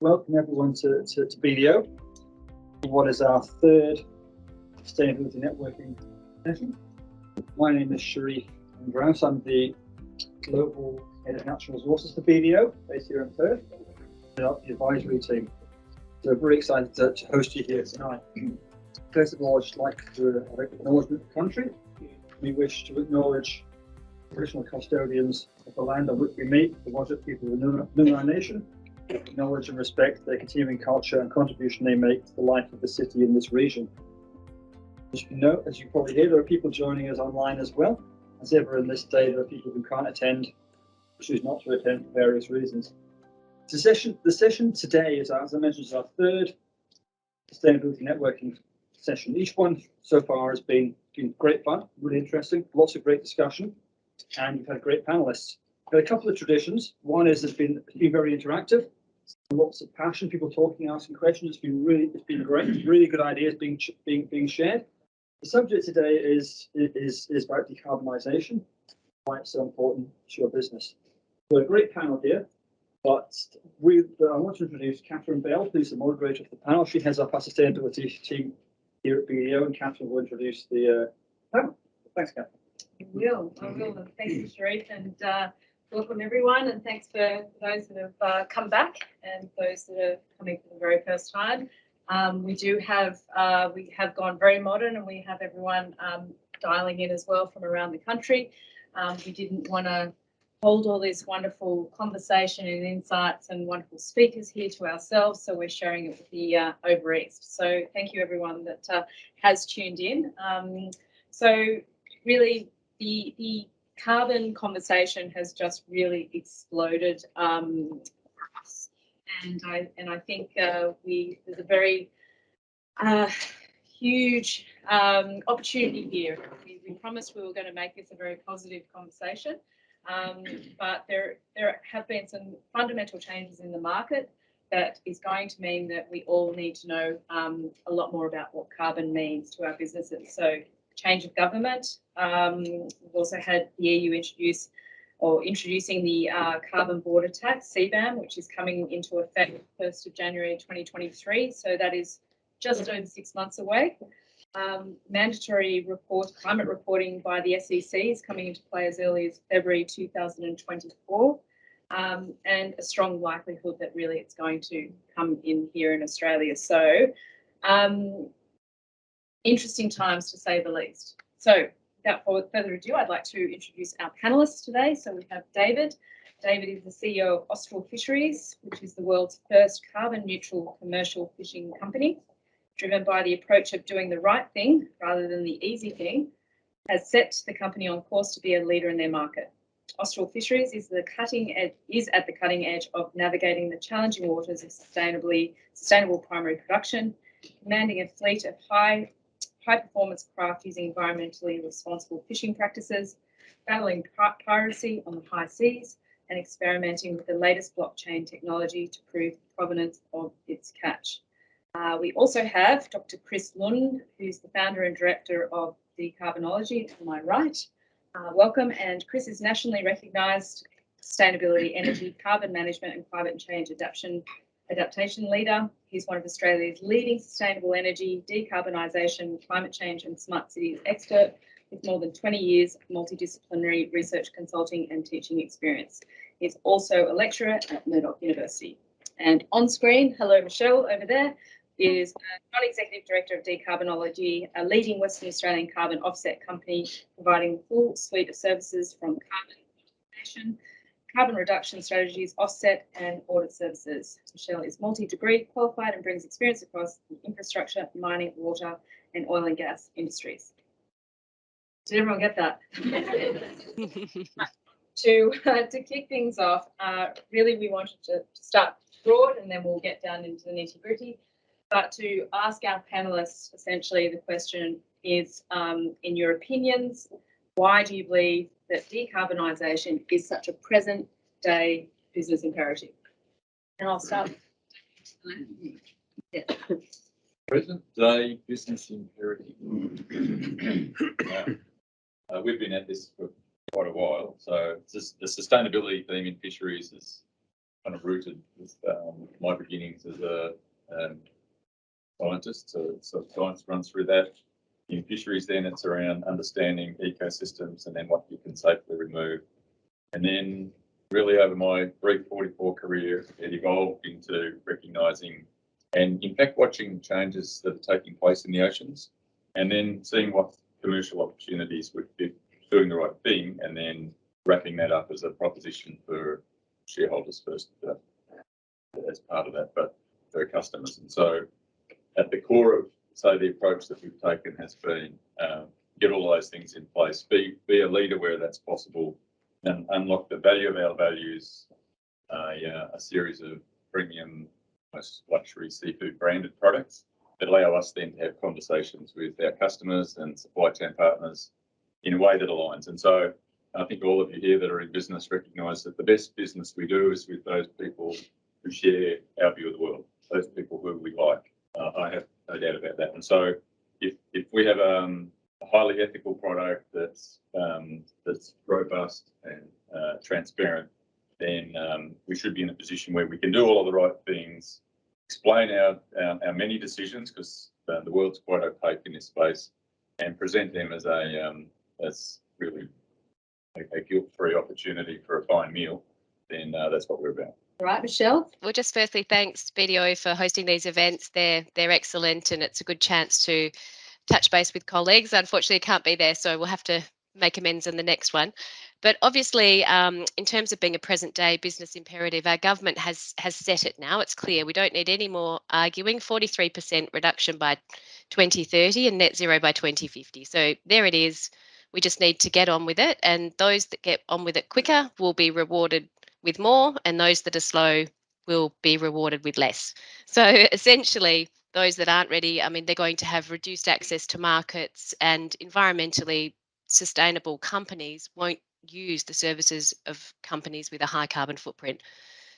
Welcome everyone to BDO, what is our third Sustainability Networking session. My name is Sharif Grouse. I'm the Global Head of Natural Resources for BDO, based here in Perth, the advisory team. So very excited to host you here tonight. First of all, I'd just like to acknowledge the country. We wish to acknowledge traditional custodians of the land on which we meet, the Wajak people of the Noongar Nation. Acknowledge and respect their continuing culture and contribution they make to the life of the city in this region. As you know, as you probably hear, there are people joining us online as well. As ever in this day, there are people who can't attend, choose not to attend for various reasons. The session today is, as I mentioned, is our third Sustainability Networking session. Each one so far has been great fun, really interesting, lots of great discussion, and we've had great panelists. We've had a couple of traditions. One is it's been very interactive, lots of passion, people talking, asking questions. It's been great, really good ideas being shared. The subject today is about decarbonisation, why it's so important to your business. So a great panel here, but I want to introduce Catherine Bell, who's the moderator of the panel. She heads up our sustainability team here at BDO, and Catherine will introduce the panel. Thanks, Catherine. I will. Thank you, Sharif, and welcome everyone, and thanks for those that have come back and those that are coming for the very first time. We have gone very modern, and we have everyone dialing in as well from around the country. We didn't want to hold all this wonderful conversation and insights and wonderful speakers here to ourselves, so we're sharing it with the over east. So thank you everyone that has tuned in. So really the carbon conversation has just really exploded for us, and I think there's a very huge opportunity here. We promised we were going to make this a very positive conversation, but there have been some fundamental changes in the market that is going to mean that we all need to know a lot more about what carbon means to our businesses. So change of government. We've also had the EU introducing the carbon border tax, CBAM, which is coming into effect 1st of January 2023. So that is just over 6 months away. Mandatory climate reporting by the SEC is coming into play as early as February 2024, and a strong likelihood that really it's going to come in here in Australia. So interesting times, to say the least. So without further ado, I'd like to introduce our panelists today. So we have David. David is the CEO of Austral Fisheries, which is the world's first carbon neutral commercial fishing company. Driven by the approach of doing the right thing rather than the easy thing, has set the company on course to be a leader in their market. Austral Fisheries is at the cutting edge of navigating the challenging waters of sustainable primary production, commanding a fleet of high-performance craft using environmentally responsible fishing practices, battling piracy on the high seas, and experimenting with the latest blockchain technology to prove the provenance of its catch. We also have Dr. Chris LUND, who's the founder and director of Decarbonisation, to my right. Welcome, and Chris is nationally recognised sustainability, energy, carbon management and climate change adaptation leader. He's one of Australia's leading sustainable energy, decarbonisation, climate change and smart cities expert with more than 20 years of multidisciplinary research consulting and teaching experience. He's also a lecturer at Murdoch University. And on screen, hello Michelle over there, is a non-executive director of Decarbonisation, a leading Western Australian carbon offset company providing the full suite of services from carbon quantification, carbon reduction strategies, offset and audit services. Michelle is multi-degree qualified and brings experience across the infrastructure, mining, water and oil and gas industries. Did everyone get that? To kick things off, really we wanted to start broad and then we'll get down into the nitty-gritty. But to ask our panelists, essentially the question is, in your opinions, why do you believe that decarbonisation is such a present-day business imperative? And I'll start. Yeah. Present-day business imperative. We've been at this for quite a while, so the sustainability theme in fisheries has kind of rooted with my beginnings as a scientist. So science runs through that. In fisheries, then it's around understanding ecosystems and then what you can safely remove. And then really over my brief 44 career, it evolved into recognising and in fact watching changes that are taking place in the oceans and then seeing what commercial opportunities would be doing the right thing and then wrapping that up as a proposition for shareholders first as part of that, but for customers. And so at the core of, say, the approach that we've taken has been get all those things in place, be a leader where that's possible, and unlock the value of our values, a series of premium, most luxury seafood branded products that allow us then to have conversations with our customers and supply chain partners in a way that aligns. And so I think all of you here that are in business recognise that the best business we do is with those people who share our view of the world, those people who we like. I have no doubt about that. And so if we have a highly ethical product that's robust and transparent, then we should be in a position where we can do all of the right things, explain our many decisions, because the world's quite opaque in this space, and present them as really a guilt-free opportunity for a fine meal. Then that's what we're about. All right, Michelle. Well, just firstly, thanks BDO for hosting these events. They're excellent, and it's a good chance to touch base with colleagues. Unfortunately, I can't be there, so we'll have to make amends in the next one. But obviously, in terms of being a present-day business imperative, our government has set it now. It's clear. We don't need any more arguing. 43% reduction by 2030 and net zero by 2050. So there it is. We just need to get on with it, and those that get on with it quicker will be rewarded with more, and those that are slow will be rewarded with less. So essentially, those that aren't ready, I mean, they're going to have reduced access to markets, and environmentally sustainable companies won't use the services of companies with a high carbon footprint.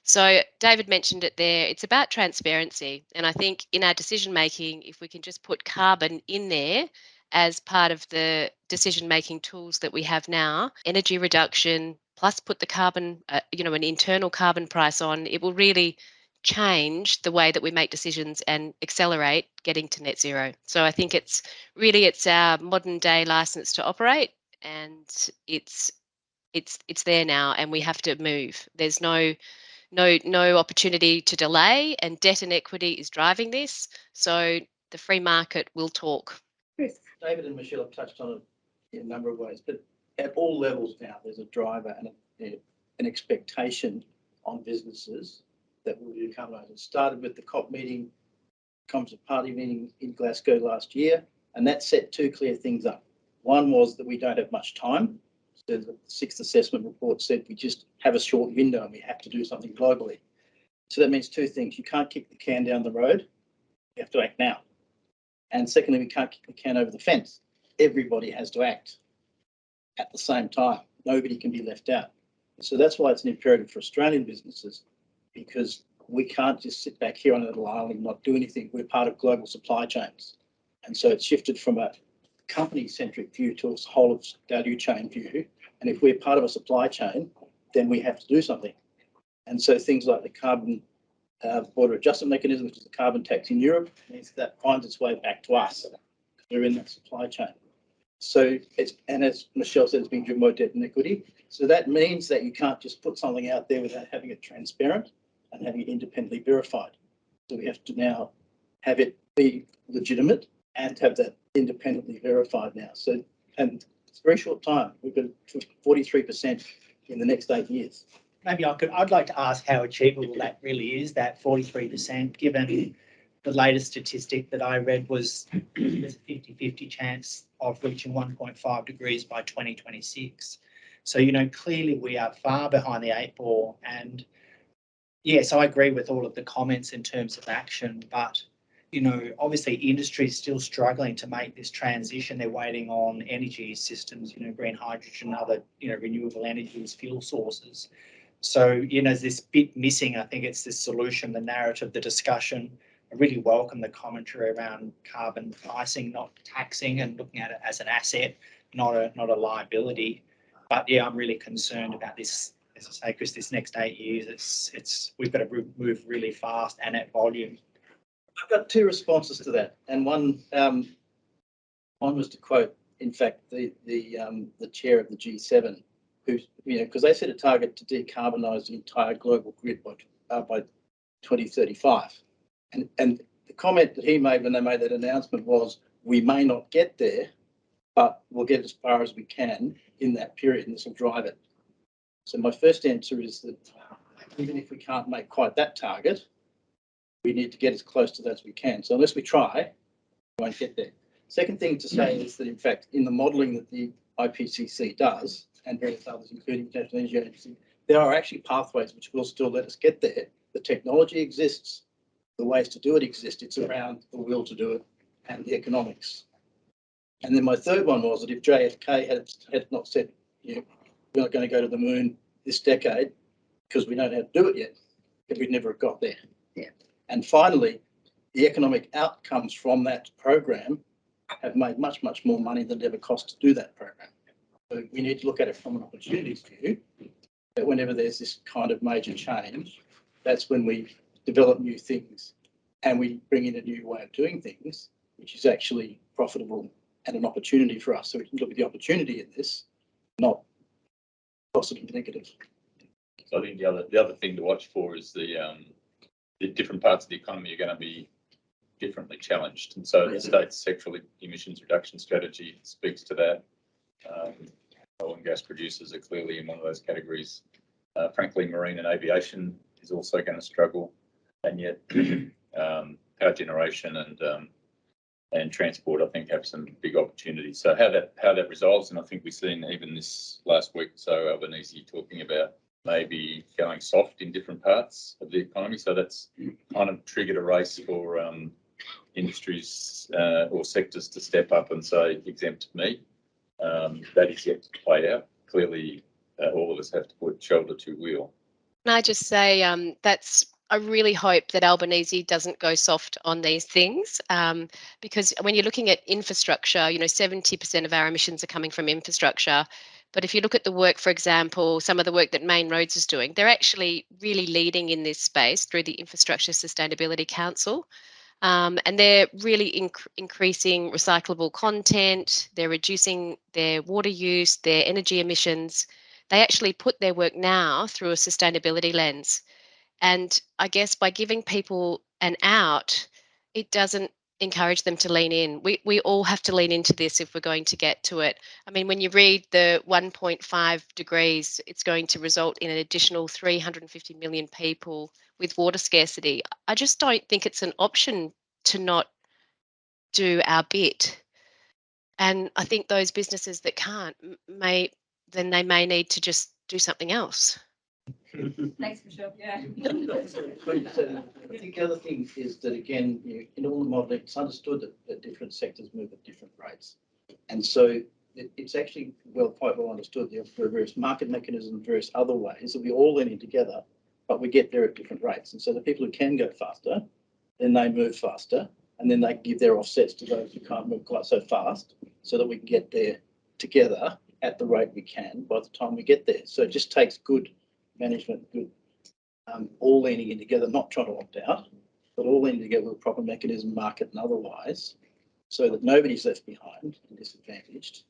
So David mentioned it there, it's about transparency. And I think in our decision making, if we can just put carbon in there as part of the decision making tools that we have now, energy reduction, plus put the carbon, an internal carbon price on, it will really change the way that we make decisions and accelerate getting to net zero. So I think it's our modern day license to operate, and it's there now, and we have to move. There's no opportunity to delay, and debt and equity is driving this. So the free market will talk. Chris. David and Michelle have touched on it in a number of ways, but at all levels now, there's a driver and an expectation on businesses that will decarbonise. It started with the COP meeting, Composite Party meeting in Glasgow last year, and that set two clear things up. One was that we don't have much time. So the sixth assessment report said we just have a short window and we have to do something globally. So that means two things. You can't kick the can down the road. You have to act now. And secondly, we can't kick the can over the fence. Everybody has to act at the same time. Nobody can be left out. So that's why it's an imperative for Australian businesses, because we can't just sit back here on a little island and not do anything. We're part of global supply chains. And so it's shifted from a company-centric view to a whole of value chain view. And if we're part of a supply chain, then we have to do something. And so things like the carbon border adjustment mechanism, which is the carbon tax in Europe, means that finds its way back to us. We're in that supply chain. So and as Michelle said, it's being driven by debt and equity. So that means that you can't just put something out there without having it transparent and having it independently verified. So we have to now have it be legitimate and have that independently verified now. So, and it's a very short time. We've got 43% in the next 8 years. Maybe I'd like to ask how achievable that really is, that 43%, given the latest statistic that I read was there's a 50-50 chance of reaching 1.5 degrees by 2026. So, clearly we are far behind the 8 ball. And yes, I agree with all of the comments in terms of action, but obviously industry is still struggling to make this transition. They're waiting on energy systems, green hydrogen, other, renewable energies, fuel sources. So, there's this bit missing. I think it's this solution, the narrative, the discussion. I really welcome the commentary around carbon pricing, not taxing, and looking at it as an asset, not a liability. But yeah, I'm really concerned about this as I say, because this next 8 years, we've got to move really fast and at volume. I've got two responses to that, and one was to quote, in fact, the chair of the G7, who's, because they set a target to decarbonise the entire global grid by 2035, and the comment that he made when they made that announcement was, we may not get there, but we'll get as far as we can in that period, and this will drive it. So my first answer is that even if we can't make quite that target, we need to get as close to that as we can. So unless we try, we won't get there. Second thing to say is that, in fact, in the modelling that the IPCC does, and various others, including the International Energy Agency, there are actually pathways which will still let us get there. The technology exists, the ways to do it exist. It's around the will to do it and the economics. And then my third one was that if JFK had not said, we're not going to go to the moon this decade because we don't know how to do it yet, then we'd never have got there. Yeah. And finally, the economic outcomes from that program have made much, much more money than it ever cost to do that program. So we need to look at it from an opportunities view, that whenever there's this kind of major change, that's when we develop new things and we bring in a new way of doing things, which is actually profitable and an opportunity for us. So we can look at the opportunity in this, not positive and negative. So I think the other thing to watch for is the different parts of the economy are going to be differently challenged, and so the state's sectoral emissions reduction strategy speaks to that. Oil and gas producers are clearly in one of those categories. Frankly, marine and aviation is also going to struggle, and yet power generation and transport, I think, have some big opportunities. So how that resolves, and I think we've seen even this last week or so Albanese talking about maybe going soft in different parts of the economy. So that's kind of triggered a race for industries or sectors to step up and say, exempt me. That is yet to play out. Clearly, all of us have to put shoulder to wheel. Can I just say I really hope that Albanese doesn't go soft on these things, because when you're looking at infrastructure, 70% of our emissions are coming from infrastructure. But if you look at the work, for example, some of the work that Rhodes is doing, they're actually really leading in this space through the Infrastructure Sustainability Council. And they're really increasing recyclable content. They're reducing their water use, their energy emissions. They actually put their work now through a sustainability lens. And I guess by giving people an out, it doesn't encourage them to lean in. We all have to lean into this if we're going to get to it. I mean, when you read the 1.5 degrees, it's going to result in an additional 350 million people with water scarcity. I just don't think it's an option to not do our bit. And I think those businesses that can't may need to just do something else. Thanks, Michelle. Yeah. I think the other thing is that, again, in all the modelling, it's understood that different sectors move at different rates. And so it's actually quite well understood. There are various market mechanisms, various other ways that we all lean in together, but we get there at different rates. And so the people who can go faster, then they move faster, and then they give their offsets to those who can't move quite so fast, so that we can get there together at the rate we can by the time we get there. So it just takes good management, good all leaning in together, not trying to opt out, but all leaning together with a proper mechanism, market and otherwise, so that nobody's left behind and disadvantaged.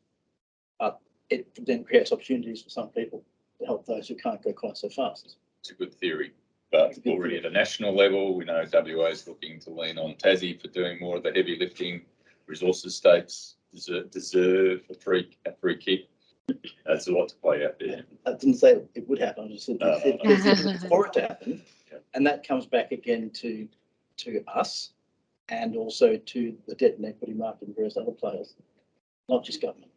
But it then creates opportunities for some people to help those who can't go quite so fast. It's a good theory, but already at a national level, we know WA is looking to lean on Tassie for doing more of the heavy lifting. Resources states deserve a free kick. There's a lot to play out there. I didn't say it would happen. I just said for it to happen, and that comes back again to us, and also to the debt and equity market and various other players, not just government.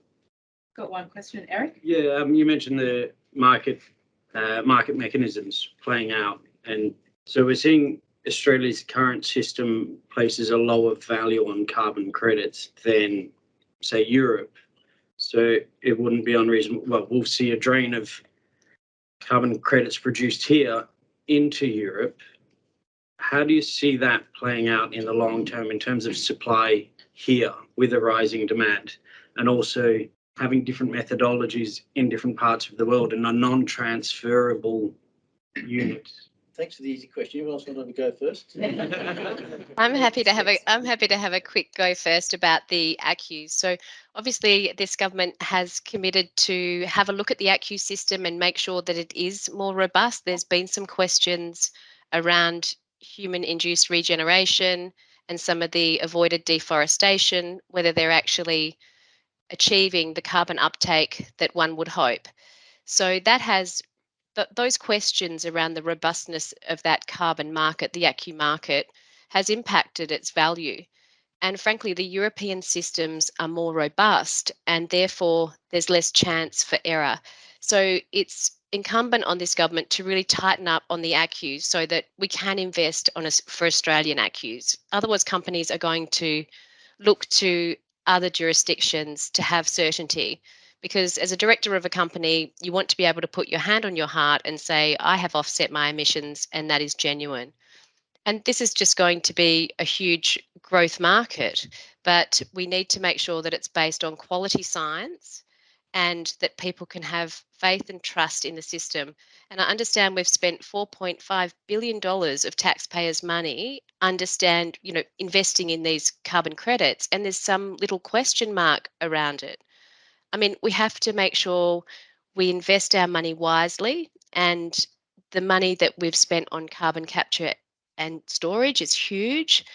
Got one question, Eric? Yeah, you mentioned the market mechanisms playing out, and so we're seeing Australia's current system places a lower value on carbon credits than, say, Europe. So it wouldn't be unreasonable. Well, we'll see a drain of carbon credits produced here into Europe. How do you see that playing out in the long term in terms of supply here with a rising demand? And also, having different methodologies in different parts of the world and a non-transferable unit. Thanks for the easy question. Anyone else want to go first? I'm happy to have a quick go first about the ACCUs. So obviously this government has committed to have a look at the ACCU system and make sure that it is more robust. There's been some questions around human-induced regeneration and some of the avoided deforestation, whether they're actually achieving the carbon uptake that one would hope. So that has those questions around the robustness of that carbon market, the ACCU market, has impacted its value. And frankly, the European systems are more robust and therefore there's less chance for error. So it's incumbent on this government to really tighten up on the ACCUs so that we can invest for Australian ACCUs. Otherwise, companies are going to look to other jurisdictions to have certainty. Because as a director of a company, you want to be able to put your hand on your heart and say, I have offset my emissions and that is genuine. And this is just going to be a huge growth market, but we need to make sure that it's based on quality science and that people can have faith and trust in the system. And I understand we've spent $4.5 billion of taxpayers' money investing in these carbon credits, and there's some little question mark around it. I mean, we have to make sure we invest our money wisely, and the money that we've spent on carbon capture and storage is huge.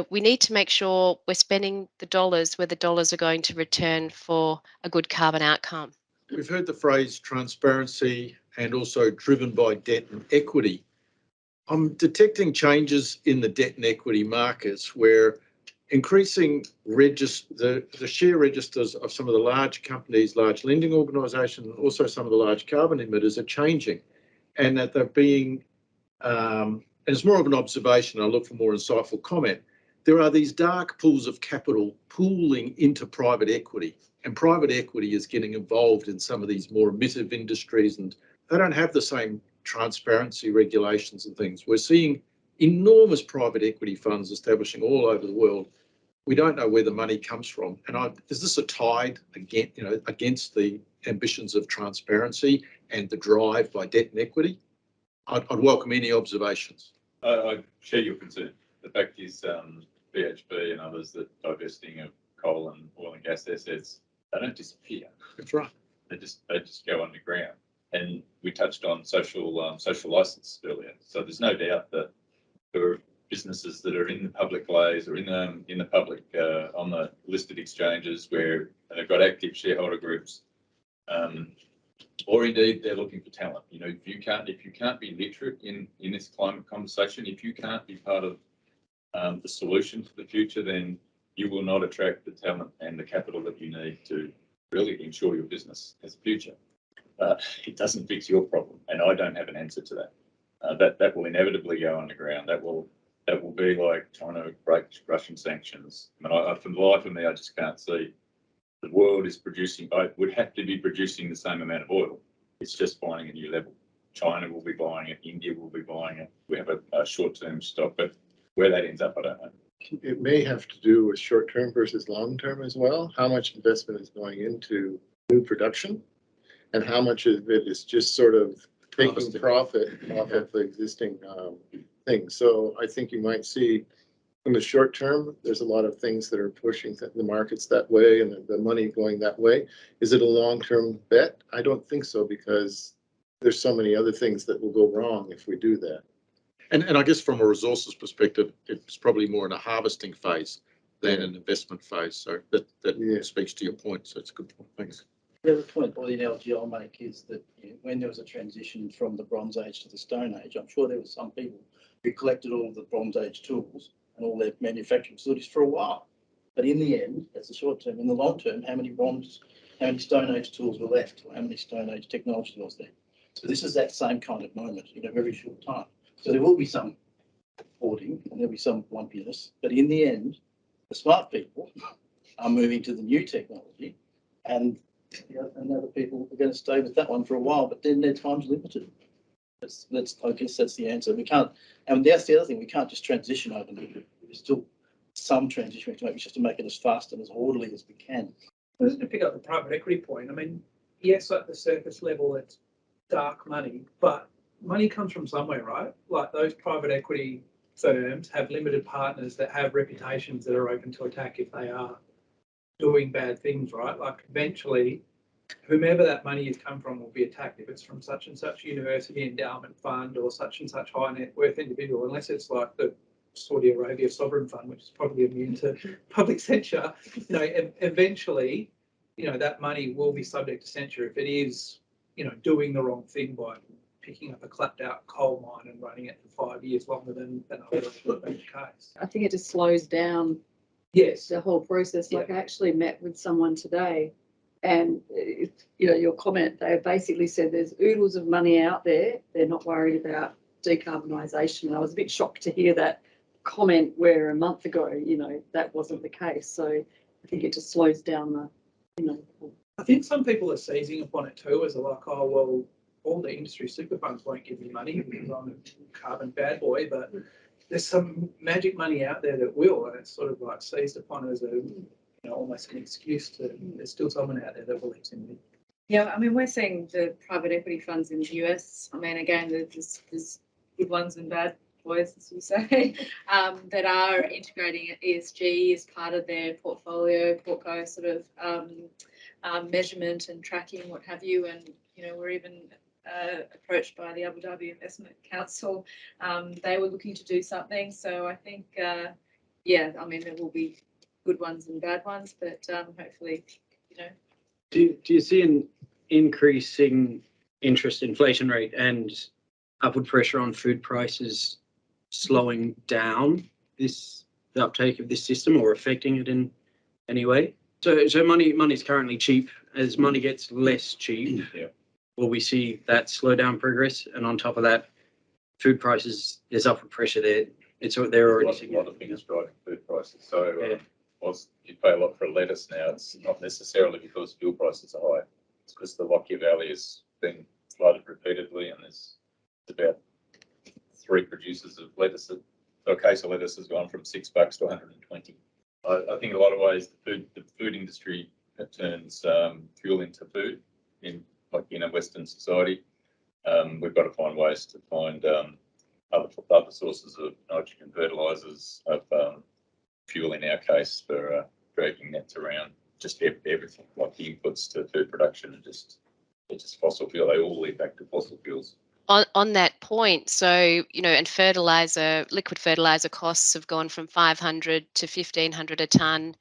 We need to make sure we're spending the dollars where the dollars are going to return for a good carbon outcome. We've heard the phrase transparency and also driven by debt and equity. I'm detecting changes in the debt and equity markets where increasing the share registers of some of the large companies, large lending organisations, and also some of the large carbon emitters are changing, and that they're being, and it's more of an observation, I look for more insightful comment. There are these dark pools of capital pooling into private equity, and private equity is getting involved in some of these more emissive industries, and they don't have the same transparency regulations and things. We're seeing enormous private equity funds establishing all over the world. We don't know where the money comes from. And is this a tide against the ambitions of transparency and the drive by debt and equity? I'd welcome any observations. I share your concern. The fact is, BHP and others that divesting of coal and oil and gas assets, they don't disappear. That's right. They just go underground. And we touched on social license earlier. So there's no doubt that there are businesses that are in the public ways or in the public on the listed exchanges where they've got active shareholder groups, or indeed they're looking for talent. If you can't be literate in this climate conversation, if you can't be part of the solution for the future, then you will not attract the talent and the capital that you need to really ensure your business has a future. It doesn't fix your problem, and I don't have an answer to that. That will inevitably go underground. That will be like trying to break Russian sanctions. I mean, for the life of me, I just can't see. The world is producing, would have to be producing the same amount of oil. It's just finding a new level. China will be buying it. India will be buying it. We have a short-term stock, but where that ends up, I don't know. It may have to do with short-term versus long-term as well. How much investment is going into new production, and how much of it is just sort of taking profit off of the existing things. So I think you might see in the short term, there's a lot of things that are pushing the markets that way and the money going that way. Is it a long-term bet? I don't think so, because there's so many other things that will go wrong if we do that. And I guess from a resources perspective, it's probably more in a harvesting phase than an investment phase. So that speaks to your point. So it's a good point. Thanks. The other point, or the analogy I'll make, is that when there was a transition from the Bronze Age to the Stone Age, I'm sure there were some people who collected all of the Bronze Age tools and all their manufacturing facilities for a while. But in the end, that's the short term. In the long term, how many Stone Age tools were left, or how many Stone Age technology was there? So this is that same kind of moment in a very short time. So there will be some hoarding and there'll be some lumpiness, but in the end, the smart people are moving to the new technology, and other people are going to stay with that one for a while, but then their time's limited. I guess that's the answer. We can't, and that's the other thing, we can't just transition overnight. There's still some transition we have to make, just to make it as fast and as orderly as we can. Just to pick up the private equity point, I mean, yes, at the surface level, it's dark money, but money comes from somewhere, right? Like those private equity firms have limited partners that have reputations that are open to attack if they are doing bad things, right? Like eventually, whomever that money has come from will be attacked if it's from such and such university endowment fund or such and such high net worth individual, unless it's like the Saudi Arabia sovereign fund, which is probably immune to public censure. You know, eventually, you know, that money will be subject to censure if it is, you know, doing the wrong thing by picking up a clapped out coal mine and running it for 5 years longer than otherwise would have been the case. I think it just slows down Yes. the whole process. Like I actually met with someone today, and you know, your comment, they basically said there's oodles of money out there. They're not worried about decarbonisation. And I was a bit shocked to hear that comment where a month ago, you know, that wasn't the case. So I think it just slows down the, you know. I think some people are seizing upon it too, as like, oh, well, all the industry super funds won't give me money because I'm a carbon bad boy, but there's some magic money out there that will, and it's sort of like seized upon as a, you know, almost an excuse to, there's still someone out there that believes in me. Yeah, I mean, we're seeing the private equity funds in the US. I mean, again, there's good ones and bad boys, as you say, that are integrating ESG as part of their portfolio sort of measurement and tracking, what have you. And, you know, we're even approached by the Abu Dhabi Investment Council. They were looking to do something. So I think, yeah, I mean, there will be good ones and bad ones, but hopefully, you know. Do you see an increasing interest inflation rate and upward pressure on food prices slowing down the uptake of this system or affecting it in any way? So money's currently cheap. As money gets less cheap, will we see that slow down progress? And on top of that, food prices, there's upward pressure there. They're already a lot of things driving food prices. So whilst you pay a lot for lettuce now, it's not necessarily because fuel prices are high. It's because the Lockyer Valley has been flooded repeatedly, and there's about 3 producers of lettuce. So a case of lettuce has gone from $6 to 120. I think in a lot of ways the food industry turns fuel into food in a Western society. We've got to find ways to find other sources of nitrogen fertilizers, of fuel in our case, for dragging nets around. Just everything, like the inputs to food production, and just fossil fuel. They all lead back to fossil fuels. On that point, so, you know, and liquid fertilizer costs have gone from 500 to 1,500 a tonne,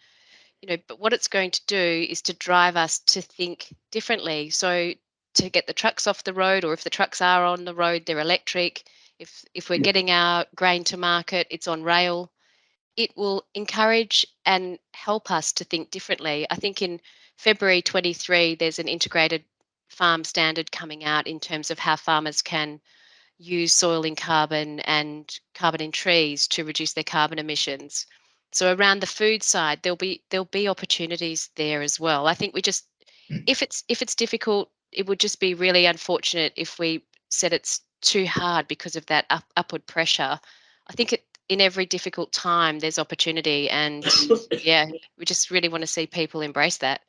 you know, but what it's going to do is to drive us to think differently. So to get the trucks off the road, or if the trucks are on the road, they're electric. If we're getting our grain to market, it's on rail. It will encourage and help us to think differently. I think in February 23, there's an integrated farm standard coming out in terms of how farmers can use soil in carbon and carbon in trees to reduce their carbon emissions. So around the food side, there'll be opportunities there as well. I think we just, if it's difficult, it would just be really unfortunate if we said it's too hard because of that upward pressure. I think in every difficult time there's opportunity, and yeah, we just really want to see people embrace that.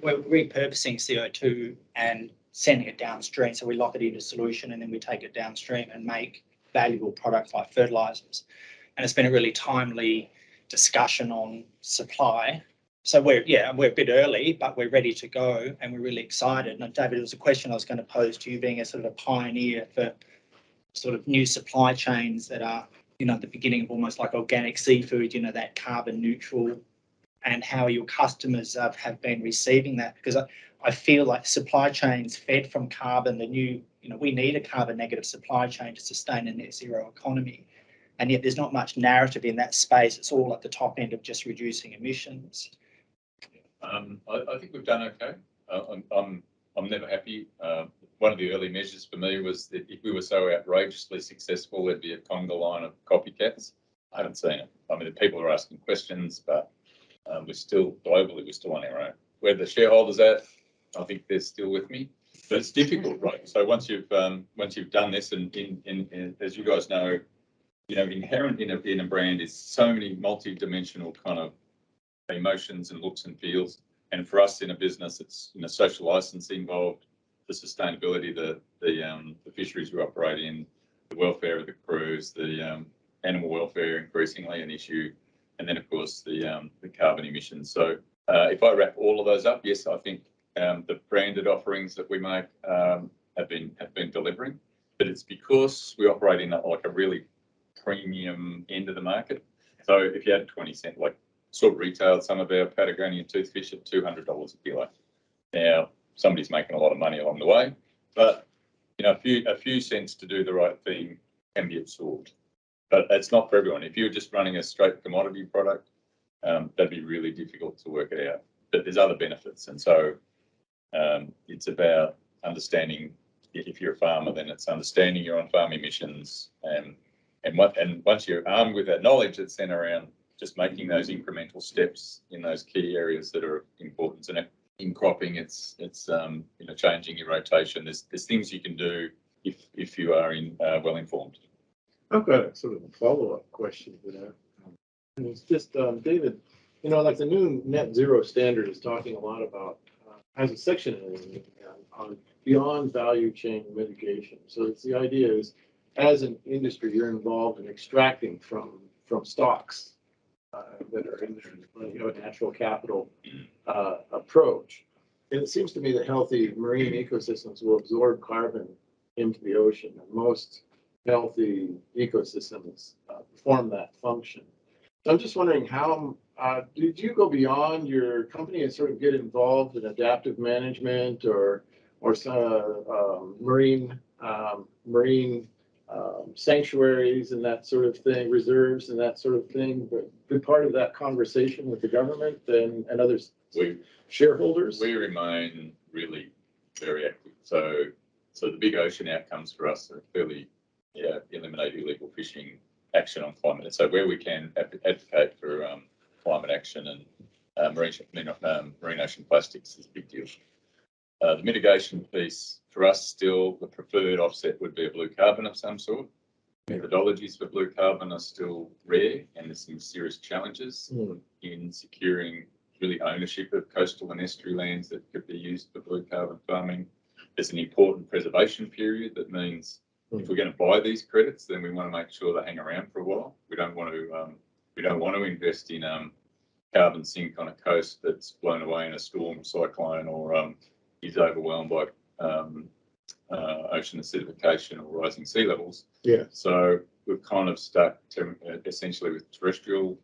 We're repurposing CO2 and sending it downstream. So we lock it into solution and then we take it downstream and make valuable products like fertilizers. And it's been a really timely discussion on supply. So we're a bit early, but we're ready to go and we're really excited. And David, it was a question I was going to pose to you, being a sort of a pioneer for sort of new supply chains that are, you know, at the beginning of almost like organic seafood, you know, that carbon neutral, and how your customers have been receiving that. Because I feel like supply chains fed from carbon, we need a carbon negative supply chain to sustain a net zero economy. And yet there's not much narrative in that space. It's all at the top end of just reducing emissions. I think we've done okay. I'm never happy. One of the early measures for me was that if we were so outrageously successful, there'd be a conga line of copycats. I haven't seen it. I mean, the people are asking questions, but we're still globally, we're still on our own. Where the shareholders at, I think they're still with me, but it's difficult, right? So once you've done this, and as you guys know, you know, inherent in a brand is so many multi-dimensional kind of emotions and looks and feels. And for us in a business, it's social license involved, the sustainability, the fisheries we operate in, the welfare of the crews, the animal welfare increasingly an issue, and then of course the carbon emissions. So if I wrap all of those up, yes, I think the branded offerings that we make have been delivering, but it's because we operate in a really premium end of the market. So if you had 20 cent, like sort of retailed some of our Patagonian toothfish at $200 a kilo. Now somebody's making a lot of money along the way, but a few cents to do the right thing can be absorbed. But it's not for everyone. If you're just running a straight commodity product, that'd be really difficult to work it out. But there's other benefits, and so it's about understanding. If you're a farmer, then it's understanding your on-farm emissions, and once you're armed with that knowledge, it's then around just making those incremental steps in those key areas that are important. And in cropping, it's changing your rotation. There's things you can do if you are well informed. I've got a sort of a follow-up question to that. And it's just, David, like the new net zero standard is talking a lot about, has a section in it on beyond value chain mitigation. So it's the idea is, as an industry, you're involved in extracting from stocks that are in there, a natural capital approach. And it seems to me that healthy marine ecosystems will absorb carbon into the ocean, and most healthy ecosystems perform that function. So I'm just wondering, how did you go beyond your company and sort of get involved in adaptive management or some marine sanctuaries and that sort of thing, reserves and that sort of thing, but be part of that conversation with the government and others, shareholders? We remain really very active. So the big ocean outcomes for us are clearly eliminate illegal fishing, action on climate. So where we can advocate for climate action and marine ocean plastics is a big deal. The mitigation piece for us, still the preferred offset would be a blue carbon of some sort. Methodologies for blue carbon are still rare, and there's some serious challenges in securing really ownership of coastal and estuary lands that could be used for blue carbon farming. There's an important preservation period that means if we're going to buy these credits, then we want to make sure they hang around for a while. We don't want to invest in carbon sink on a coast that's blown away in a storm, cyclone, or is overwhelmed by ocean acidification or rising sea levels. Yeah. So we've kind of stuck essentially with terrestrial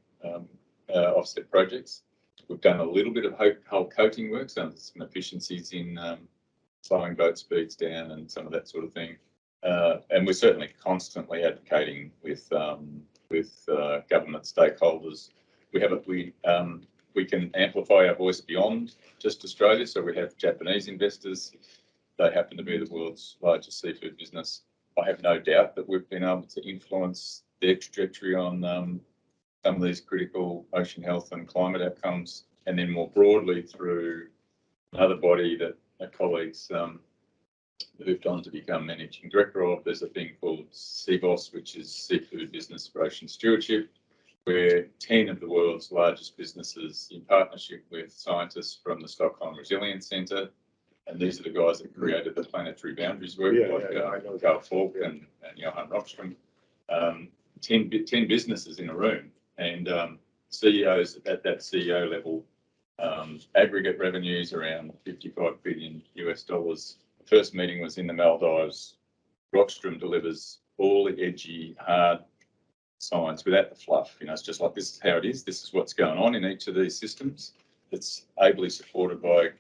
offset projects. We've done a little bit of hull coating work, so there's some efficiencies in slowing boat speeds down and some of that sort of thing. And we're certainly constantly advocating with government stakeholders. We can amplify our voice beyond just Australia. So we have Japanese investors. They happen to be the world's largest seafood business. I have no doubt that we've been able to influence their trajectory on some of these critical ocean health and climate outcomes, and then more broadly through another body that our colleagues moved on to become managing director of. There's a thing called CBOS, which is Seafood Business for Ocean Stewardship, where 10 of the world's largest businesses, in partnership with scientists from the Stockholm Resilience Centre, and these are the guys that created the planetary boundaries work, Carl Falk and Johan Rockström, 10 businesses in a room, and CEOs at that CEO level, aggregate revenues around $55 billion US. The first meeting was in the Maldives. Rockström delivers all the edgy, hard science without the fluff. It's just like, this is how it is. This is what's going on in each of these systems. It's ably supported by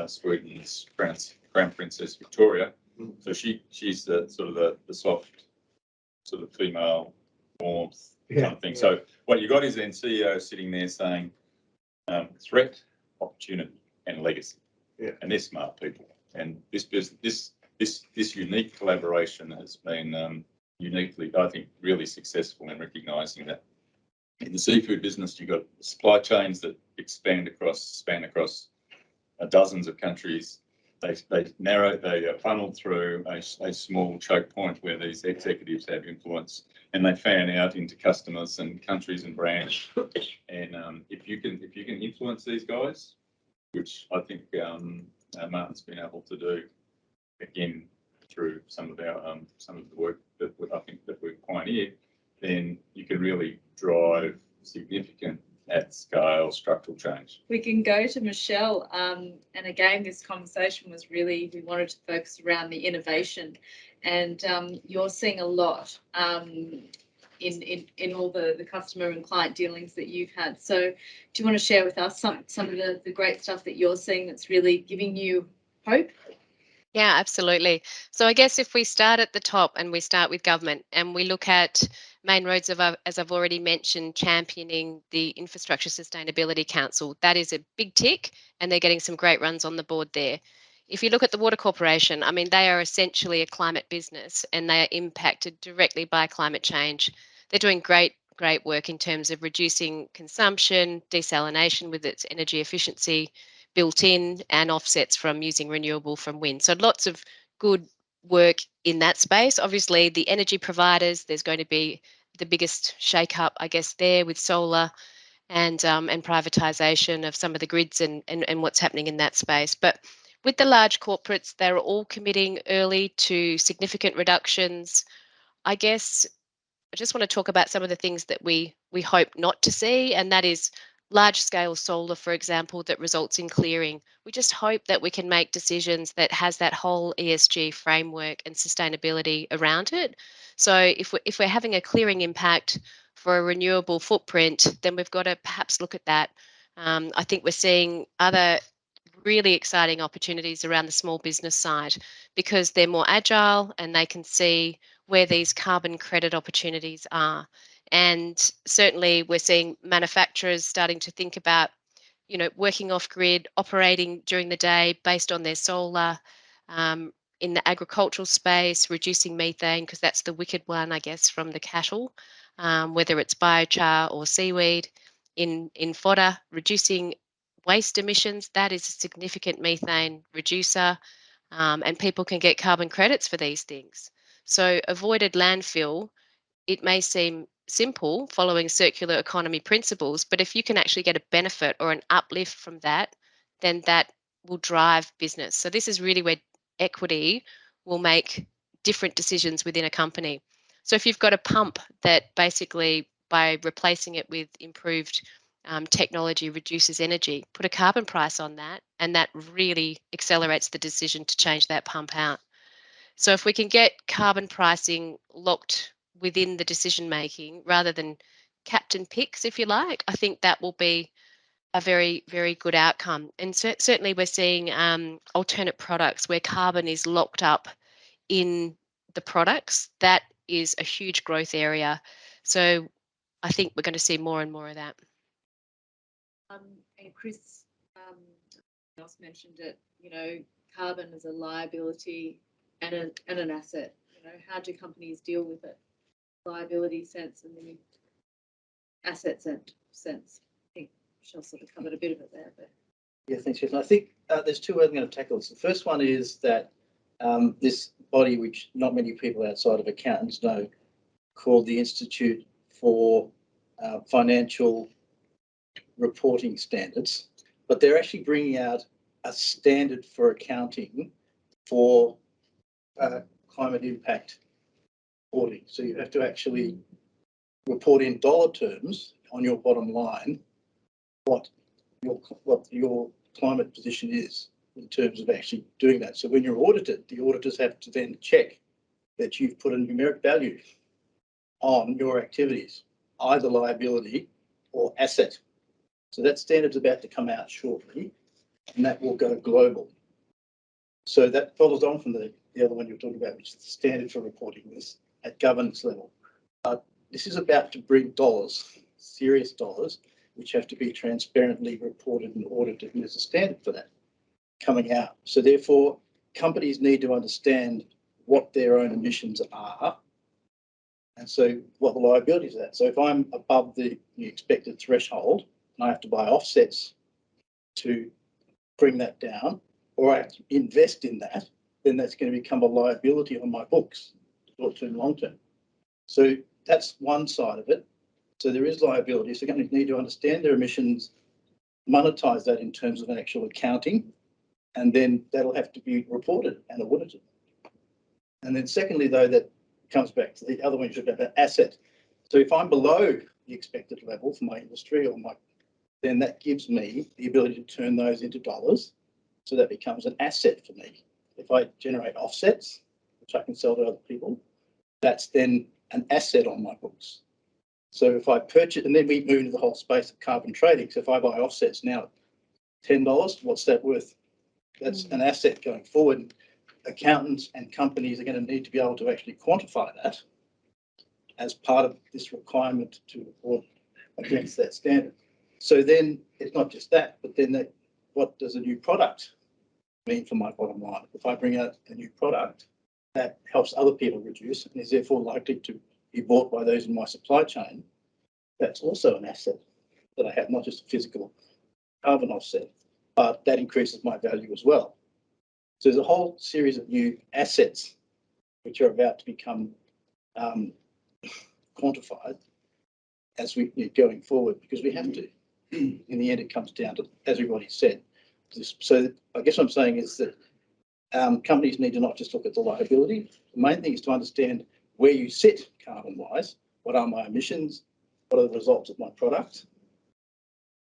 Sweden's Crown Princess Victoria. So she's the sort of the soft sort of female warmth kind of thing. So what you got is then CEO sitting there saying threat, opportunity, and legacy. Yeah. And they're smart people. And this unique collaboration has been uniquely, I think, really successful in recognising that in the seafood business, you've got supply chains that span across dozens of countries. They funnel through a small choke point where these executives have influence, and they fan out into customers and countries and brands. And if you can influence these guys, which I think Martin's been able to do again through some of the work that I think that we've pioneered, then you can really drive significant at scale structural change. We can go to Michelle, and again, this conversation was really, we wanted to focus around the innovation, and you're seeing a lot in all the customer and client dealings that you've had. So do you want to share with us some of the great stuff that you're seeing that's really giving you hope? Yeah, absolutely. So I guess if we start at the top and we start with government and we look at Main Roads, as I've already mentioned, championing the Infrastructure Sustainability Council, that is a big tick and they're getting some great runs on the board there. If you look at the Water Corporation, I mean, they are essentially a climate business and they are impacted directly by climate change. They're doing great work in terms of reducing consumption, desalination with its energy efficiency built in, and offsets from using renewable from wind. So lots of good work in that space. Obviously, the energy providers, there's going to be the biggest shake-up, I guess, there with solar and privatisation of some of the grids and what's happening in that space. But with the large corporates, they're all committing early to significant reductions. I guess I just want to talk about some of the things that we hope not to see, and that is large scale solar, for example, that results in clearing. We just hope that we can make decisions that has that whole ESG framework and sustainability around it. So if we're having a clearing impact for a renewable footprint, then we've got to perhaps look at that. I think we're seeing other really exciting opportunities around the small business side because they're more agile and they can see where these carbon credit opportunities are. And certainly we're seeing manufacturers starting to think about, working off grid, operating during the day based on their solar, in the agricultural space, reducing methane, because that's the wicked one, I guess, from the cattle, whether it's biochar or seaweed. In fodder, reducing waste emissions, that is a significant methane reducer, and people can get carbon credits for these things. So avoided landfill, it may seem simple following circular economy principles, but if you can actually get a benefit or an uplift from that, then that will drive business. So this is really where equity will make different decisions within a company. So if you've got a pump that basically by replacing it with improved technology reduces energy, put a carbon price on that, and that really accelerates the decision to change that pump out. So if we can get carbon pricing locked within the decision making rather than captain picks, if you like, I think that will be a very, very good outcome. And certainly we're seeing alternate products where carbon is locked up in the products. That is a huge growth area. So I think we're going to see more and more of that. And Chris else mentioned it, carbon as a liability and an asset. How do companies deal with it? Liability sense and the asset sense. I think Michelle sort of covered a bit of it there. But yeah, thanks, Jeff. I think there's two ways I'm going to tackle this. The first one is that this body, which not many people outside of accountants know, called the Institute for Financial Reporting Standards, but they're actually bringing out a standard for accounting for climate impact reporting. So you have to actually report in dollar terms on your bottom line what your climate position is in terms of actually doing that. So when you're audited, the auditors have to then check that you've put a numeric value on your activities, either liability or asset. So that standard's about to come out shortly, and that will go global. So that follows on from the other one you're talking about, which is the standard for reporting this at governance level. This is about to bring dollars, serious dollars, which have to be transparently reported and audited, and there's a standard for that coming out. So therefore, companies need to understand what their own emissions are, and so what the liabilities are. So if I'm above the expected threshold and I have to buy offsets to bring that down, or I have to invest in that, then that's going to become a liability on my books, short-term, long-term. So that's one side of it. So there is liability. So companies need to understand their emissions monetize that in terms of actual accounting, and then that'll have to be reported and audited. And then secondly, though, that comes back to the other one you said about asset. So if I'm below the expected level for my industry or then that gives me the ability to turn those into dollars. So that becomes an asset for me. If I generate offsets, which I can sell to other people, that's then an asset on my books. So if I purchase, and then we move into the whole space of carbon trading. So if I buy offsets now at $10, what's that worth? That's an asset going forward. Accountants and companies are going to need to be able to actually quantify that as part of this requirement to report against that standard. So then it's not just that, but then what does a new product mean for my bottom line? If I bring out a new product that helps other people reduce and is therefore likely to be bought by those in my supply chain, that's also an asset that I have, not just a physical carbon offset, but that increases my value as well. So there's a whole series of new assets which are about to become quantified as we going forward, because we have to. In the end, it comes down to, as everybody said. So I guess what I'm saying is that companies need to not just look at the liability. The main thing is to understand where you sit carbon-wise. What are my emissions? What are the results of my product?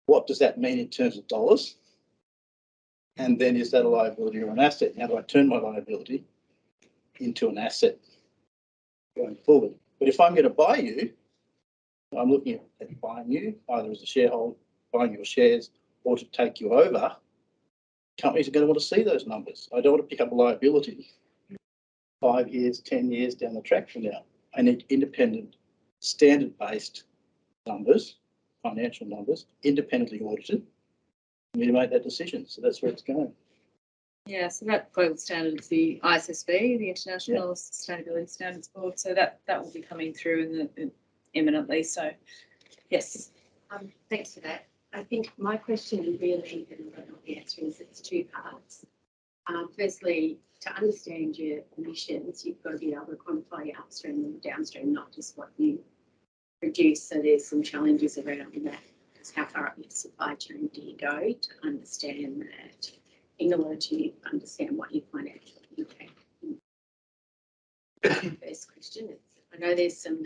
What does that mean in terms of dollars? And then is that a liability or an asset? How do I turn my liability into an asset going forward? But if I'm going to buy you, I'm looking at buying you either as a shareholder, buying your shares, or to take you over. Companies are going to want to see those numbers. I don't want to pick up a liability 5 years, 10 years down the track from now. I need independent, standard-based numbers, financial numbers, independently audited, for me to make that decision. So that's where it's going. Yeah, so that global standard is the ISSB, the International Sustainability Standards Board. So that will be coming through imminently. So, yes. Thanks for that. I think my question really, and I don't know the answer is, it's two parts. Firstly, to understand your emissions, you've got to be able to quantify your upstream and downstream, not just what you produce. So there's some challenges around that. Because how far up your supply chain do you go to understand that, in order to understand what your financial impact is? First question is, I know there's some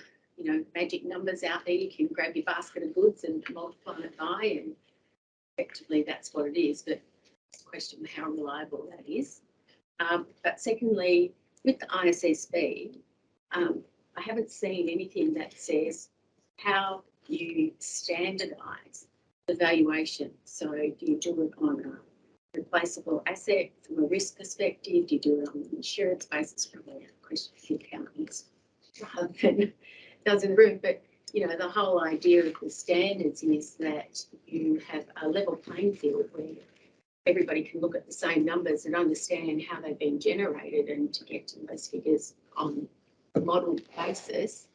magic numbers out there. You can grab your basket of goods and multiply it by, and effectively that's what it is. But it's a question of how reliable that is. But secondly, with the ISSB, I haven't seen anything that says how you standardise the valuation. So do you do it on a replaceable asset from a risk perspective? Do you do it on an insurance basis? Probably a question for accountants rather than those in the room. But the whole idea of the standards is that you have a level playing field where everybody can look at the same numbers and understand how they've been generated and to get to those figures on a model basis.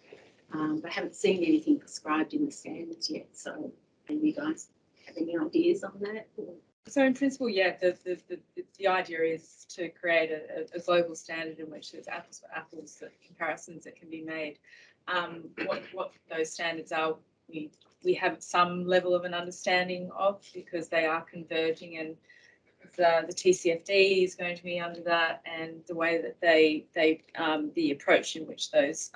But I haven't seen anything prescribed in the standards yet. So are you guys have any ideas on that? So in principle, yeah, the idea is to create a global standard in which there's apples for apples comparisons that can be made. What those standards are, we have some level of an understanding of, because they are converging, and the TCFD is going to be under that, and the way that the approach in which those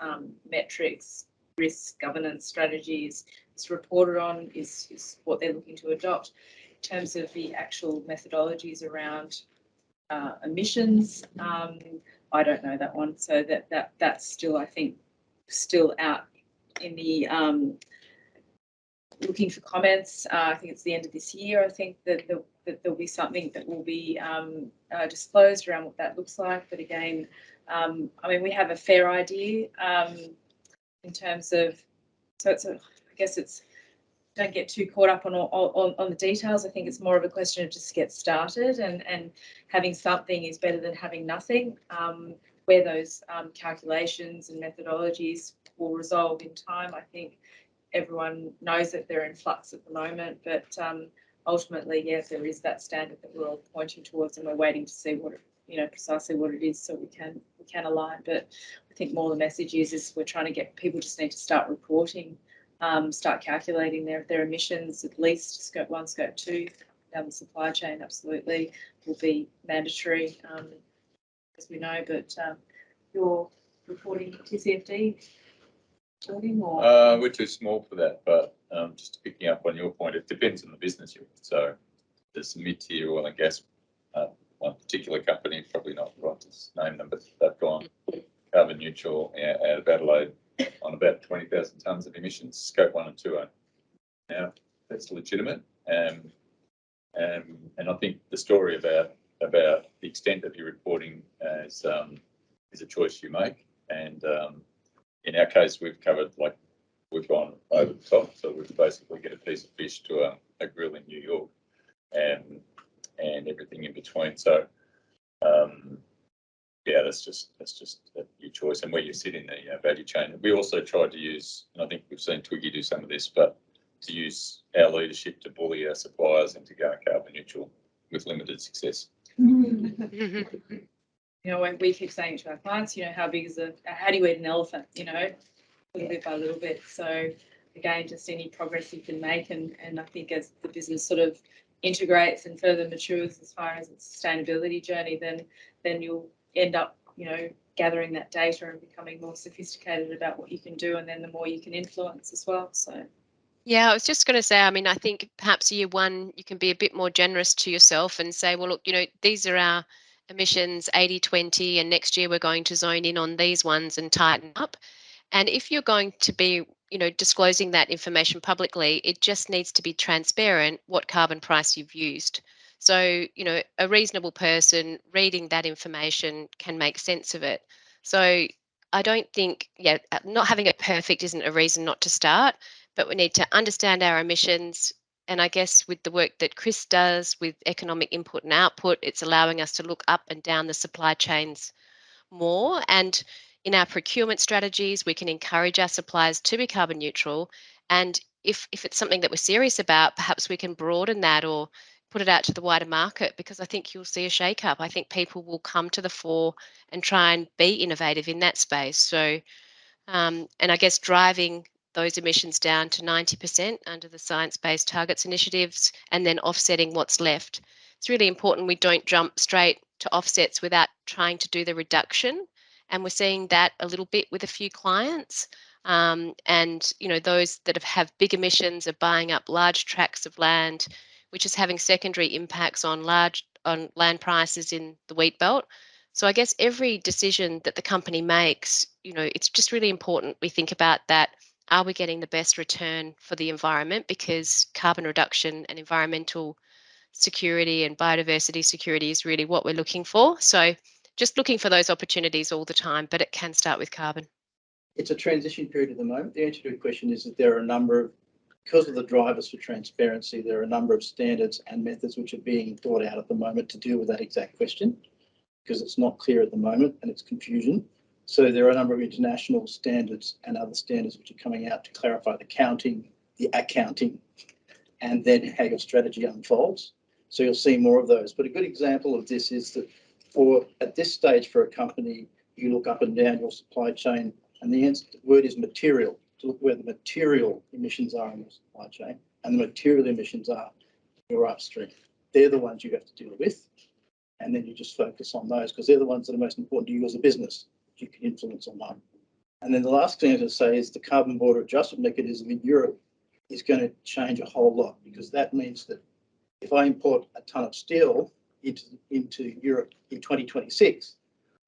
metrics, risk, governance strategies is reported on is what they're looking to adopt. In terms of the actual methodologies around emissions, I don't know that one. So that's still, I think, still out in the looking for comments. I think it's the end of this year. I think that there'll be something that will be disclosed around what that looks like. But again, I mean, we have a fair idea in terms of, so it's I guess it's, don't get too caught up on the details. I think it's more of a question of just get started, and having something is better than having nothing. Where those calculations and methodologies will resolve in time, I think everyone knows that they're in flux at the moment, but ultimately, yes, there is that standard that we're all pointing towards, and we're waiting to see what precisely what it is, so we can align. But I think more the message is we're trying to get people just need to start reporting start calculating their emissions, at least scope 1, scope 2, down the supply chain, absolutely, will be mandatory, as we know, but you're reporting TCFD reporting or? We're too small for that, but just picking up on your point, it depends on the business you're in. So there's some mid-tier oil and gas, one particular company, probably not right to name them, but they've gone carbon neutral out of Adelaide on about 20,000 tonnes of emissions, scope 1 and 2 are. Now, that's legitimate. And I think the story about the extent of your reporting is a choice you make. And in our case, we've gone over the top. So we've basically get a piece of fish to a grill in New York and everything in between. So yeah, that's just your choice and where you sit in the value chain. We also tried to use, and I think we've seen Twiggy do some of this, but to use our leadership to bully our suppliers into going carbon neutral with limited success. You know, when we keep saying to our clients, you know, how do you eat an elephant, you know, little bit by little bit. So again, just any progress you can make. And I think as the business sort of integrates and further matures as far as its sustainability journey, then you'll end up, you know, gathering that data and becoming more sophisticated about what you can do. And then the more you can influence as well. So. Yeah, I was just going to say, I mean, I think perhaps year one, you can be a bit more generous to yourself and say, well, look, you know, these are our emissions 80-20, and next year we're going to zone in on these ones and tighten up. And if you're going to be, you know, disclosing that information publicly, it just needs to be transparent what carbon price you've used. So, you know, a reasonable person reading that information can make sense of it. So I don't think, yeah, not having it perfect isn't a reason not to start, but we need to understand our emissions. And I guess with the work that Chris does with economic input and output, it's allowing us to look up and down the supply chains more. And in our procurement strategies, we can encourage our suppliers to be carbon neutral. And if it's something that we're serious about, perhaps we can broaden that or put it out to the wider market, because I think you'll see a shake-up. I think people will come to the fore and try and be innovative in that space. So, and I guess driving those emissions down to 90% under the Science-Based Targets initiatives, and then offsetting what's left. It's really important we don't jump straight to offsets without trying to do the reduction. And we're seeing that a little bit with a few clients. And, you know, those that have big emissions are buying up large tracts of land, which is having secondary impacts on land prices in the wheat belt. So I guess every decision that the company makes, you know, it's just really important we think about that. Are we getting the best return for the environment? Because carbon reduction and environmental security and biodiversity security is really what we're looking for. So just looking for those opportunities all the time, but it can start with carbon. It's a transition period at the moment. The answer to your question is that there are a number of, because of the drivers for transparency, there are a number of standards and methods which are being thought out at the moment to deal with that exact question, because it's not clear at the moment and it's confusion. So there are a number of international standards and other standards which are coming out to clarify the counting, the accounting, and then how your strategy unfolds. So you'll see more of those. But a good example of this is that at this stage for a company, you look up and down your supply chain, and the word is material, to look where the material emissions are in your supply chain, and the material emissions are your upstream. They're the ones you have to deal with. And then you just focus on those because they're the ones that are most important to you as a business. You can influence on them. And then the last thing to say is the carbon border adjustment mechanism in Europe is going to change a whole lot, because that means that if I import a ton of steel into Europe in 2026,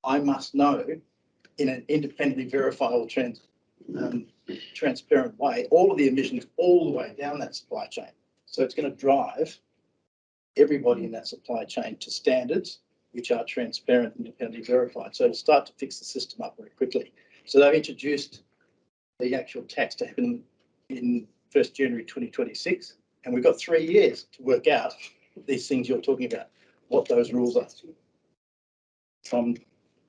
I must know in an independently verifiable transparent way all of the emissions all the way down that supply chain. So it's going to drive everybody in that supply chain to standards which are transparent and independently verified. So it'll start to fix the system up very quickly. So they've introduced the actual tax to happen in 1st January 2026, and we've got 3 years to work out these things you're talking about, what those rules are from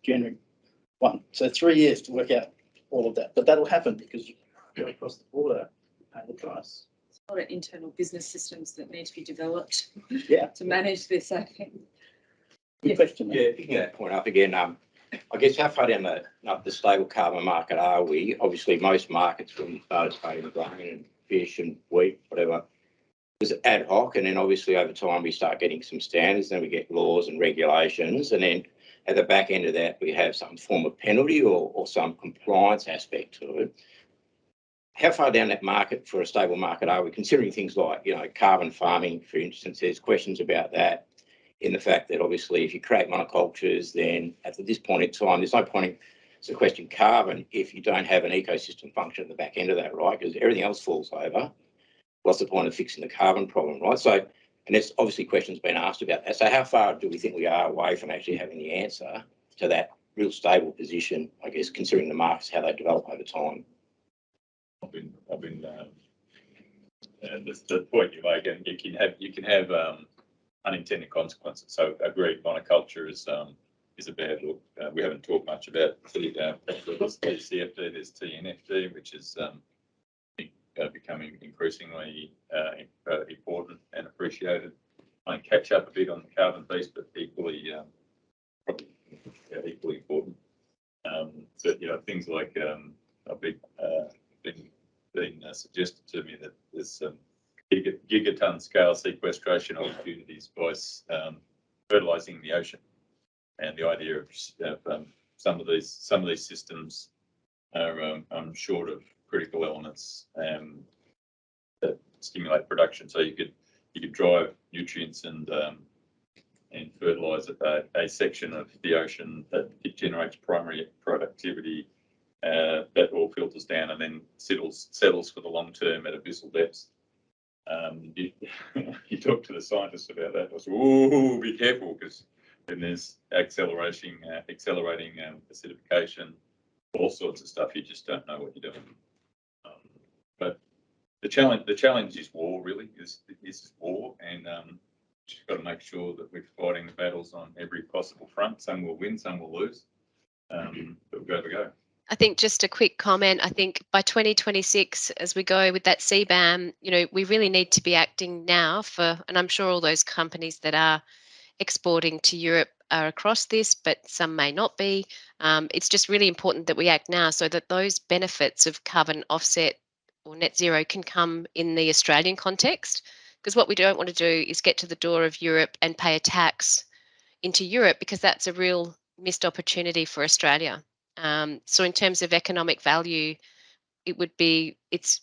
January 1. So 3 years to work out all of that, but that'll happen because you go across the border, pay the price. A lot of internal business systems that need to be developed Yeah. to manage this, I think. Good question. Yeah, picking that point up again, I guess how far down the stable carbon market are we? Obviously, most markets when we started trading grain and fish and wheat, whatever, was ad hoc, and then obviously over time we start getting some standards, then we get laws and regulations, and then at the back end of that we have some form of penalty or some compliance aspect to it. How far down that market for a stable market are we, considering things like, carbon farming, for instance? There's questions about that, in the fact that obviously if you create monocultures, then at this point in time, there's no point to question carbon if you don't have an ecosystem function at the back end of that, right? Because everything else falls over. What's the point of fixing the carbon problem, right? So, and there's obviously questions been asked about that. So how far do we think we are away from actually having the answer to that real stable position, I guess, considering the markets, how they develop over time? The point you make, and you can have unintended consequences. So agreed, monoculture is a bad look. We haven't talked much about there's CFD, there's TNFD, which is becoming increasingly important and appreciated. I catch up a bit on the carbon piece, but equally probably equally important. But things like been suggested to me that there's some gigaton scale sequestration opportunities by fertilizing the ocean, and the idea of some of these systems are short of critical elements that stimulate production. So you could drive nutrients and fertilize a section of the ocean that it generates primary productivity. That all filters down and then settles for the long term at abyssal depths. You talk to the scientists about that. I was, oh, be careful, because then there's accelerating acidification, all sorts of stuff. You just don't know what you're doing. But the challenge is war. Really, is war, and just got to make sure that we're fighting the battles on every possible front. Some will win, some will lose, but we've got to go. I think just a quick comment. I think by 2026, as we go with that CBAM, we really need to be acting now and I'm sure all those companies that are exporting to Europe are across this, but some may not be. It's just really important that we act now so that those benefits of carbon offset or net zero can come in the Australian context. Because what we don't want to do is get to the door of Europe and pay a tax into Europe, because that's a real missed opportunity for Australia. So in terms of economic value, it's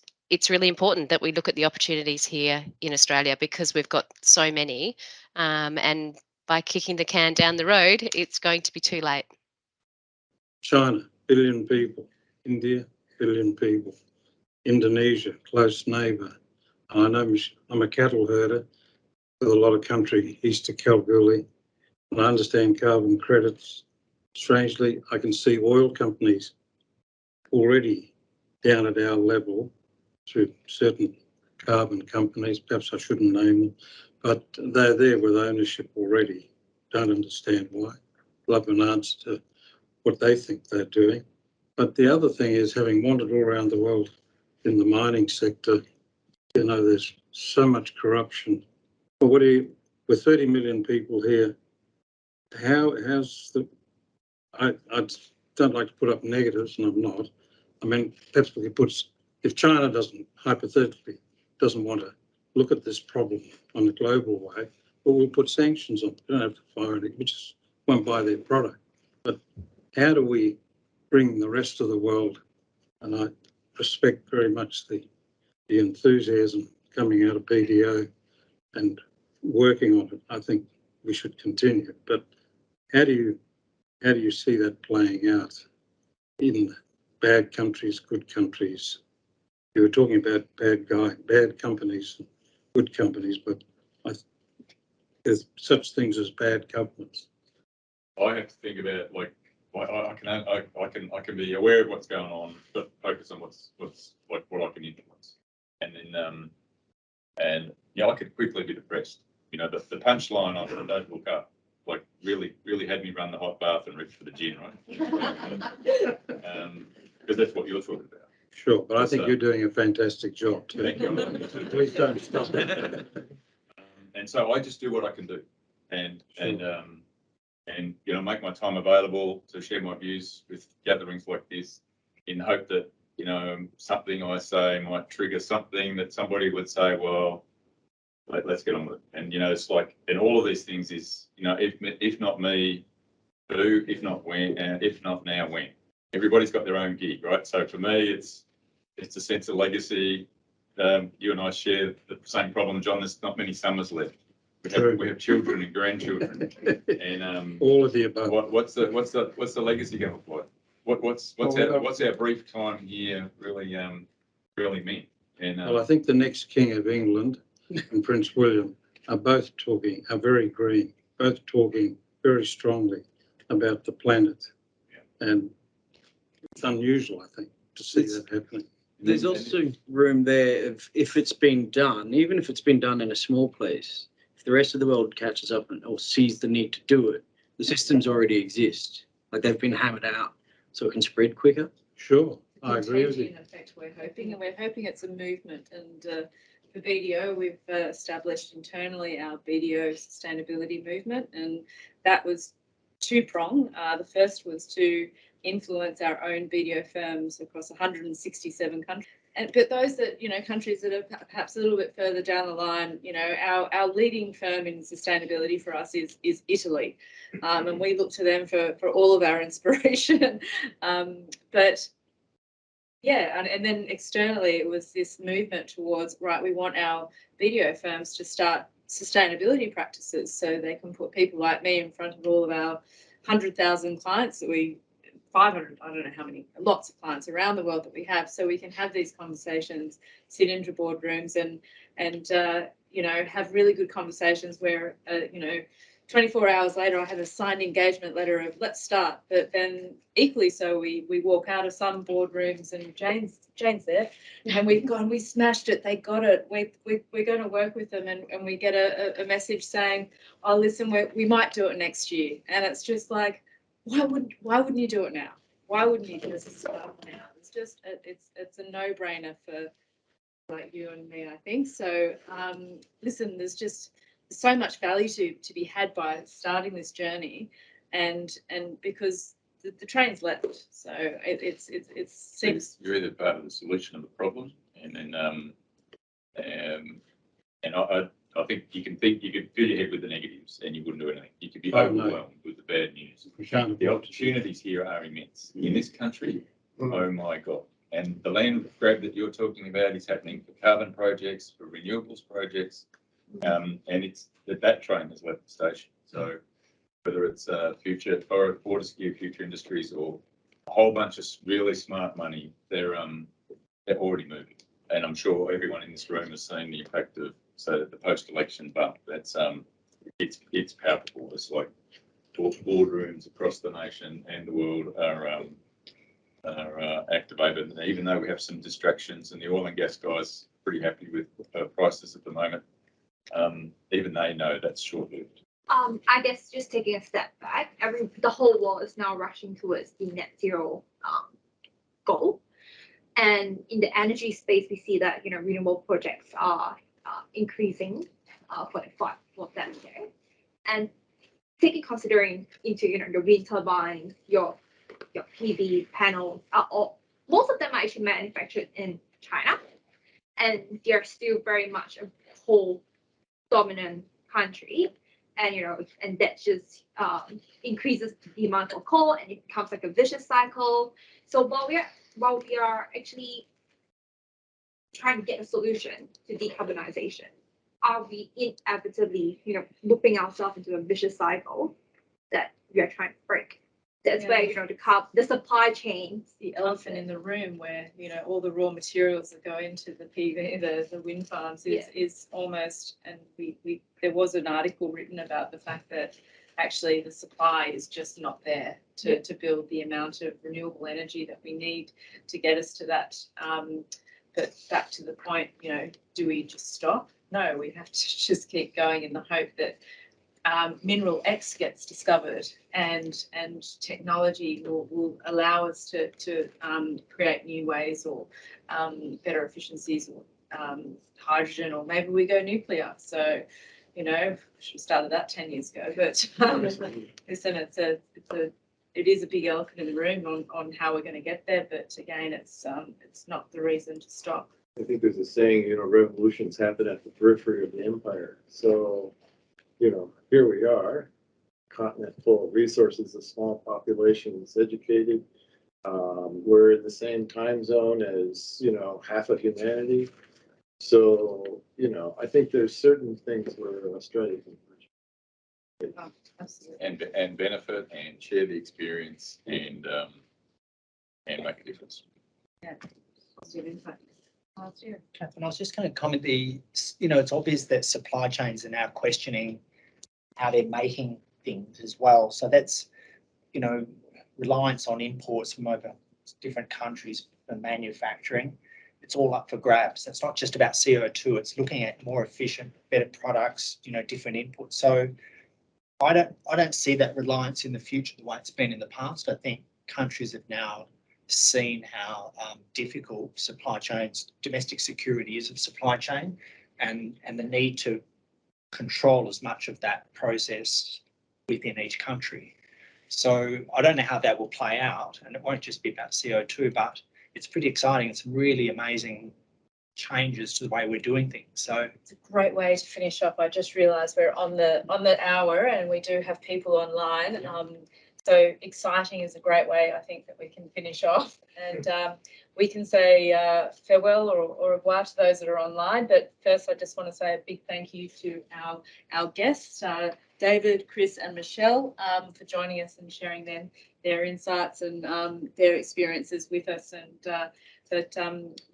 really important that we look at the opportunities here in Australia, because we've got so many, and by kicking the can down the road, it's going to be too late. China, billion people. India, billion people. Indonesia, close neighbour. I know I'm a cattle herder with a lot of country east of Kalgoorlie, and I understand carbon credits. Strangely, I can see oil companies already down at our level through certain carbon companies. Perhaps I shouldn't name them, but they're there with ownership already. Don't understand why. Love an answer to what they think they're doing. But the other thing is, having wandered all around the world in the mining sector, there's so much corruption. But with 30 million people here, how's the... I don't like to put up negatives, and I'm not. I mean, perhaps we could put, if China hypothetically doesn't want to look at this problem on a global way, well, we'll put sanctions on. We don't have to fire it. We just won't buy their product. But how do we bring the rest of the world, and I respect very much the enthusiasm coming out of BDO and working on it. I think we should continue. But how do you see that playing out in bad countries, good countries? You were talking about bad companies, good companies, but there's such things as bad governments. I have to think about, like, I can be aware of what's going on, but focus on what's what I can influence, and then I could quickly be depressed. The punchline on Don't Look Up, like, really had me run the hot bath and reach for the gin, right? Because that's what you're talking about. Sure, but I think you're doing a fantastic job too. Thank you. Please don't stop. And so I just do what I can do, and and, you know, make my time available to share my views with gatherings like this in hope that, you know, something I say might trigger something that somebody would say, well, let's get on with it. And, you know, it's like, and all of these things is, you know, if not me, who, if not when, if not now, when. Everybody's got their own gig, right? So for me, it's a sense of legacy. You and I share the same problem, John. There's not many summers left. We have children and grandchildren, and all of the above. What's the legacy going to look like? What's our brief time here really mean? And Well, I think the next King of England and Prince William are very green, both talking very strongly about the planet. Yeah. And it's unusual, I think, to see that happening. There's also room there if it's been done, even if it's been done in a small place, if the rest of the world catches up or sees the need to do it, the systems already exist. Like they've been hammered out so it can spread quicker. Sure, I agree with you. In effect, we're hoping it's a movement. And for BDO, we've established internally our BDO sustainability movement, and that was two-pronged. The first was to influence our own BDO firms across 167 countries. But those that, you know, countries that are perhaps a little bit further down the line, you know, our leading firm in sustainability for us is Italy. And we look to them for all of our inspiration. But yeah, and then externally it was this movement towards, right, we want our BDO firms to start sustainability practices so they can put people like me in front of all of our 100,000 clients that 500, I don't know how many, lots of clients around the world that we have, so we can have these conversations, sit into boardrooms and you know, have really good conversations where, you know, 24 hours later, I have a signed engagement letter of let's start. But then equally so, we walk out of some boardrooms and Jane's there, and we smashed it. They got it. We're going to work with them, and we get a message saying, oh, listen, we might do it next year. And it's just like, why wouldn't you do it now? Why wouldn't you just start now? It's just it's a no-brainer for like you and me, I think. So listen, there's just so much value to be had by starting this journey, and because the train's left, so it seems you're either part of the solution of the problem, and then and I think you could fill your head with the negatives and you wouldn't do anything. You could be overwhelmed with the bad news. The opportunities here are immense in this country. Oh my God! And the land grab that you're talking about is happening for carbon projects, for renewables projects. And it's that train has left the station. So whether it's future Fortescue, future industries, or a whole bunch of really smart money, they're already moving. And I'm sure everyone in this room has seen the impact of the post-election bump. That's it's palpable. It's like boardrooms across the nation and the world are activated. And even though we have some distractions, and the oil and gas guys are pretty happy with prices at the moment. Even they know that's short-lived. I guess just taking a step back, the whole world is now rushing towards the net zero goal, and in the energy space, we see that renewable projects are increasing for that year, and considering into the wind turbines, your PV panels most of them are actually manufactured in China, and they're still very much a whole dominant country, and that just increases the amount of coal, and it becomes like a vicious cycle. So while we are actually trying to get a solution to decarbonization, are we inevitably looping ourselves into a vicious cycle that we are trying to break? That's where the supply chain, the elephant in the room, where all the raw materials that go into the PV, the wind farms is almost. And there was an article written about the fact that actually the supply is just not there to build the amount of renewable energy that we need to get us to that. But back to the point, do we just stop? No, we have to just keep going in the hope that mineral X gets discovered, and technology will allow us to create new ways, or better efficiencies, or hydrogen, or maybe we go nuclear. So you know, should have started that 10 years ago, but listen, it is a big elephant in the room on how we're going to get there, but again, it's not the reason to stop. I think there's a saying, revolutions happen at the periphery of the empire. So, here we are, continent full of resources, a small population is educated. We're in the same time zone as, half of humanity. So, I think there's certain things where Australia can and benefit and share the experience and make a difference. Yeah, positive impact. Catherine, I was just going to comment it's obvious that supply chains are now questioning how they're making things as well. So that's, reliance on imports from over different countries for manufacturing. It's all up for grabs. It's not just about CO2. It's looking at more efficient, better products, different inputs. So I don't see that reliance in the future the way it's been in the past. I think countries have now seen how difficult supply chains, domestic security is of supply chain, and the need to control as much of that process within each country. So I don't know how that will play out, and it won't just be about CO2, but it's pretty exciting. It's really amazing changes to the way we're doing things. So it's a great way to finish up. I just realised we're on the hour, and we do have people online. Yeah. So exciting is a great way, I think, that we can finish off, and we can say farewell or au revoir to those that are online. But first, I just want to say a big thank you to our guests, David, Chris, and Michelle, for joining us and sharing their insights and their experiences with us. And that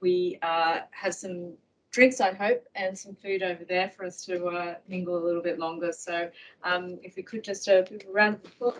we have some drinks, I hope, and some food over there for us to mingle a little bit longer. So if we could just give a round of applause.